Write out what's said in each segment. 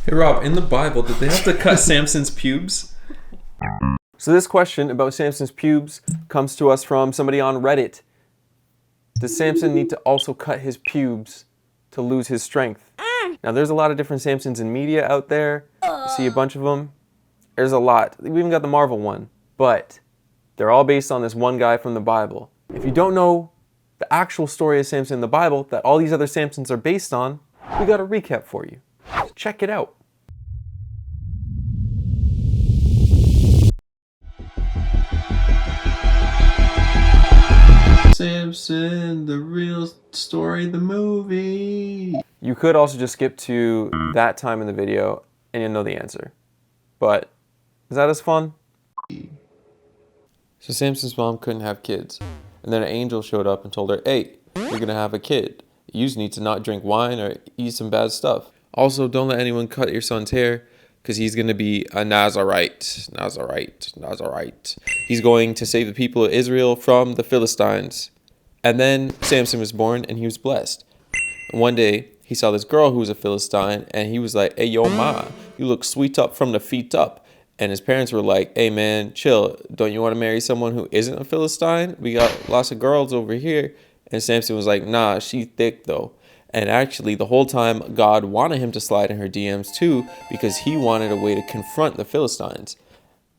Hey Rob, in the Bible, did they have to cut Samson's pubes? So this question about Samson's pubes comes to us from somebody on Reddit. Does Samson need to also cut his pubes to lose his strength? Now there's a lot of different Samsons in media out there. You see a bunch of them. There's a lot. We even got the Marvel one. But they're all based on this one guy from the Bible. If you don't know the actual story of Samson in the Bible that all these other Samsons are based on, we got a recap for you. So check it out. Samson, the real story, the movie. You could also just skip to that time in the video and you'll know the answer. But is that as fun? So Samson's mom couldn't have kids. And then an angel showed up and told her, hey, you're gonna have a kid. You just need to not drink wine or eat some bad stuff. Also, don't let anyone cut your son's hair because he's gonna be a Nazarite. He's going to save the people of Israel from the Philistines. And then Samson was born and he was blessed. And one day, he saw this girl who was a Philistine and he was like, hey, yo, ma, you look sweet up from the feet up. And his parents were like, hey, man, chill. Don't you want to marry someone who isn't a Philistine? We got lots of girls over here. And Samson was like, nah, she thick, though. And actually, the whole time, God wanted him to slide in her DMs, too, because he wanted a way to confront the Philistines.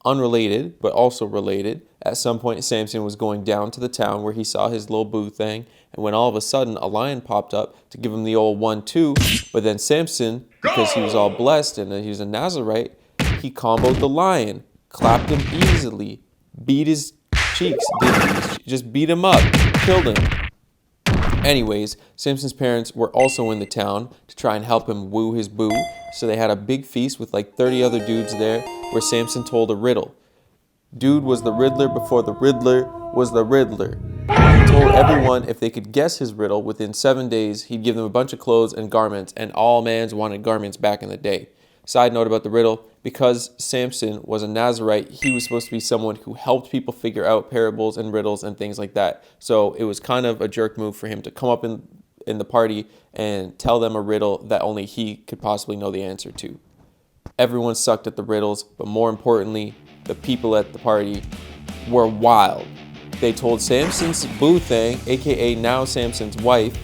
Unrelated, but also related, at some point, Samson was going down to the town where he saw his little boo thing. And when all of a sudden, a lion popped up to give him the old 1-2. But then Samson, because he was all blessed and he was a Nazarite, he comboed the lion, clapped him easily, beat his cheeks, just beat him up, killed him. Anyways, Samson's parents were also in the town to try and help him woo his boo. So they had a big feast with like 30 other dudes there where Samson told a riddle. Dude was the Riddler before the Riddler was the Riddler. He told everyone if they could guess his riddle within 7 days, he'd give them a bunch of clothes and garments, and all mans wanted garments back in the day. Side note about the riddle, because Samson was a Nazarite, he was supposed to be someone who helped people figure out parables and riddles and things like that. So it was kind of a jerk move for him to come up in the party and tell them a riddle that only he could possibly know the answer to. Everyone sucked at the riddles, but more importantly, the people at the party were wild. They told Samson's boo thing, aka now Samson's wife,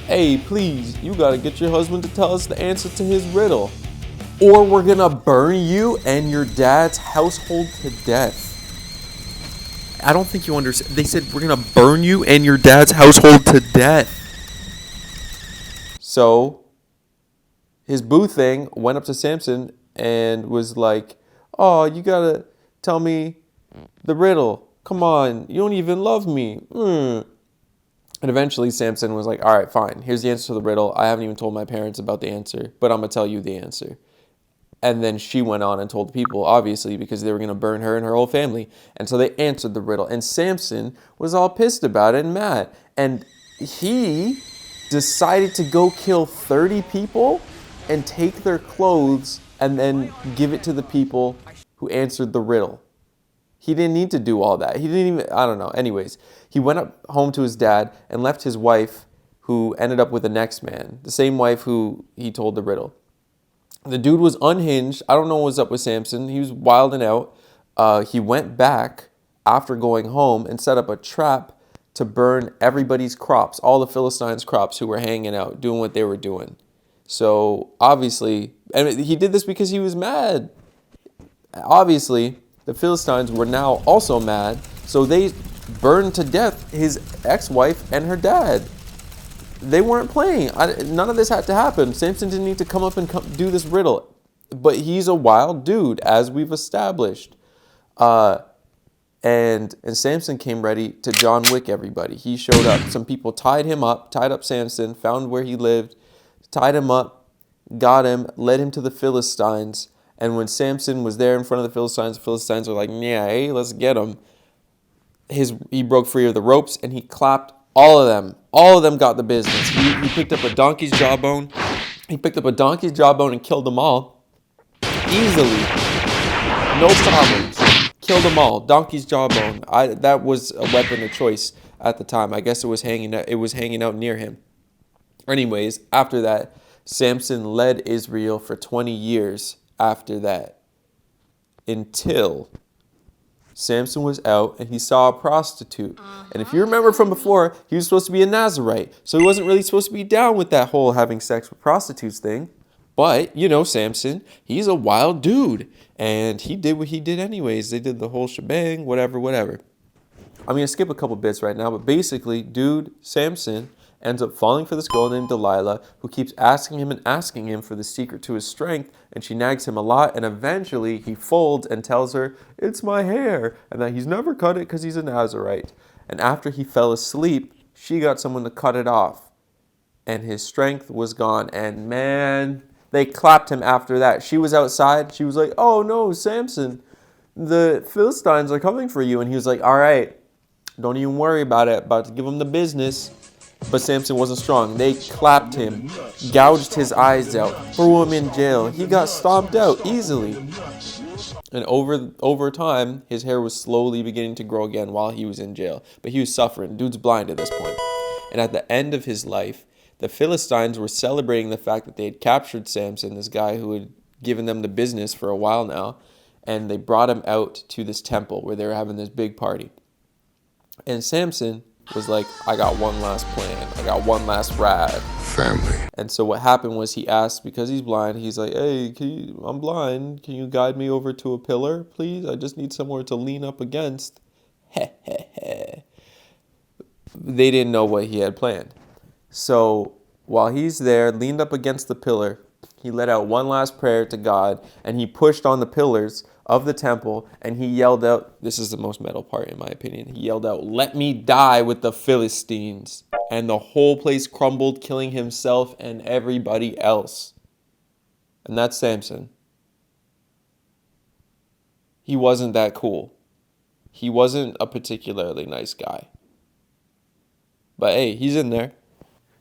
hey, please, you gotta get your husband to tell us the answer to his riddle, or we're gonna burn you and your dad's household to death. I don't think you understand. They said, we're gonna burn you and your dad's household to death. So, his boo thing went up to Samson and was like, oh, you gotta tell me the riddle. Come on, you don't even love me. And eventually Samson was like, all right, fine. Here's the answer to the riddle. I haven't even told my parents about the answer, but I'm gonna tell you the answer. And then she went on and told the people, obviously, because they were going to burn her and her whole family. And so they answered the riddle. And Samson was all pissed about it and mad. And he decided to go kill 30 people and take their clothes and then give it to the people who answered the riddle. He didn't need to do all that. He didn't even, I don't know. Anyways, he went up home to his dad and left his wife, who ended up with the next man, the same wife who he told the riddle. The dude was unhinged. I don't know what was up with Samson. He was wilding out. He went back after going home and set up a trap to burn everybody's crops, all the Philistines' crops who were hanging out, doing what they were doing. So obviously, and he did this because he was mad. Obviously, the Philistines were now also mad. So they burned to death his ex-wife and her dad. They weren't playing. None of this had to happen. Samson didn't need to come up and do this riddle. But he's a wild dude, as we've established. And Samson came ready to John Wick everybody. He showed up. Some people tied up Samson, found where he lived, tied him up, got him, led him to the Philistines. And when Samson was there in front of the Philistines were like, yeah, hey, let's get him. He broke free of the ropes and he clapped all of them. All of them got the business. He picked up a donkey's jawbone. He picked up a donkey's jawbone and killed them all. Easily. No problems. Killed them all. Donkey's jawbone. That was a weapon of choice at the time. I guess it was hanging out near him. Anyways, after that, Samson led Israel for 20 years after that, until Samson was out and he saw a prostitute. And if you remember from before, he was supposed to be a Nazarite. So he wasn't really supposed to be down with that whole having sex with prostitutes thing. But, you know, Samson, he's a wild dude. And he did what he did anyways. They did the whole shebang, whatever. I'm going to skip a couple bits right now. But basically, dude, Samson, ends up falling for this girl named Delilah, who keeps asking him for the secret to his strength, and she nags him a lot, and eventually he folds and tells her, "It's my hair," and that he's never cut it because he's a Nazarite. And after he fell asleep, she got someone to cut it off, and his strength was gone. And man, they clapped him after that. She was outside. She was like, "Oh no, Samson, the Philistines are coming for you." And he was like, "All right, don't even worry about it. About to give him the business." But Samson wasn't strong. They clapped him, gouged his eyes out, threw him in jail. He got stomped out easily. And over time, his hair was slowly beginning to grow again while he was in jail. But he was suffering. Dude's blind at this point. And at the end of his life, the Philistines were celebrating the fact that they had captured Samson, this guy who had given them the business for a while now. And they brought him out to this temple where they were having this big party. And Samson was like, "I got one last plan. I got one last ride." Family. And so what happened was he asked, because he's blind, he's like, "Hey, I'm blind. Can you guide me over to a pillar, please? I just need somewhere to lean up against." They didn't know what he had planned. So while he's there, leaned up against the pillar, he let out one last prayer to God, and he pushed on the pillars of the temple, and he yelled out, this is the most metal part in my opinion, he yelled out, "Let me die with the Philistines." And the whole place crumbled, killing himself and everybody else. And that's Samson. He wasn't that cool. He wasn't a particularly nice guy. But hey, he's in there.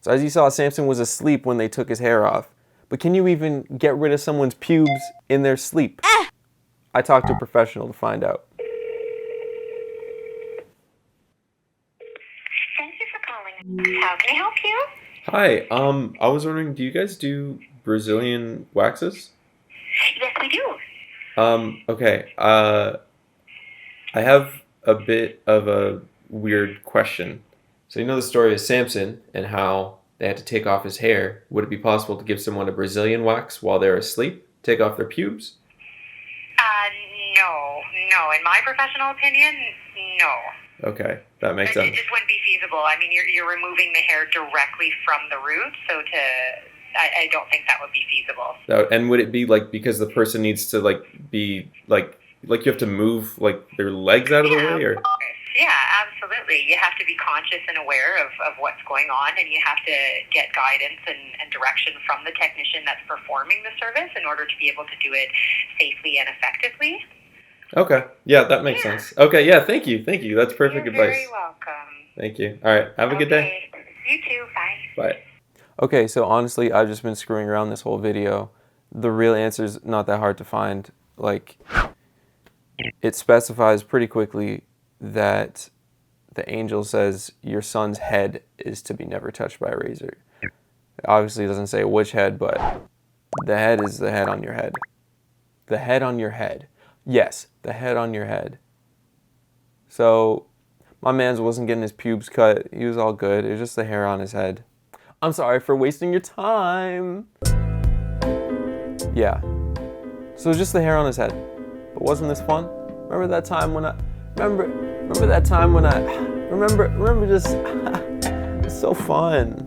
So as you saw, Samson was asleep when they took his hair off. But can you even get rid of someone's pubes in their sleep? I talked to a professional to find out. Thank you for calling. How can I help you? Hi, I was wondering, do you guys do Brazilian waxes? Yes, we do. Okay, I have a bit of a weird question. So you know the story of Samson and how they had to take off his hair. Would it be possible to give someone a Brazilian wax while they're asleep? Take off their pubes? No. In my professional opinion, no. Okay, that makes It sense. just wouldn't be feasible. I mean, you're removing the hair directly from the root, so I don't think that would be feasible. And would it be like because the person needs to be you have to move their legs out of the way, or? Yeah, absolutely. You have to be conscious and aware of what's going on, and you have to get guidance and direction from the technician that's performing the service in order to be able to do it safely and effectively. Okay, yeah, that makes sense. Okay, yeah, thank you. That's perfect You're advice. very welcome. Thank you. All right, have a good day. You too. Bye. Bye. Okay, so honestly, I've just been screwing around this whole video. The real answer is not that hard to find. It specifies pretty quickly that the angel says your son's head is to be never touched by a razor. Obviously, it doesn't say which head, but the head is the head on your head. The head on your head. Yes, the head on your head. So, my man wasn't getting his pubes cut. He was all good. It was just the hair on his head. I'm sorry for wasting your time. Yeah. So it was just the hair on his head. But wasn't this fun? Remember that time when remember just, it's so fun.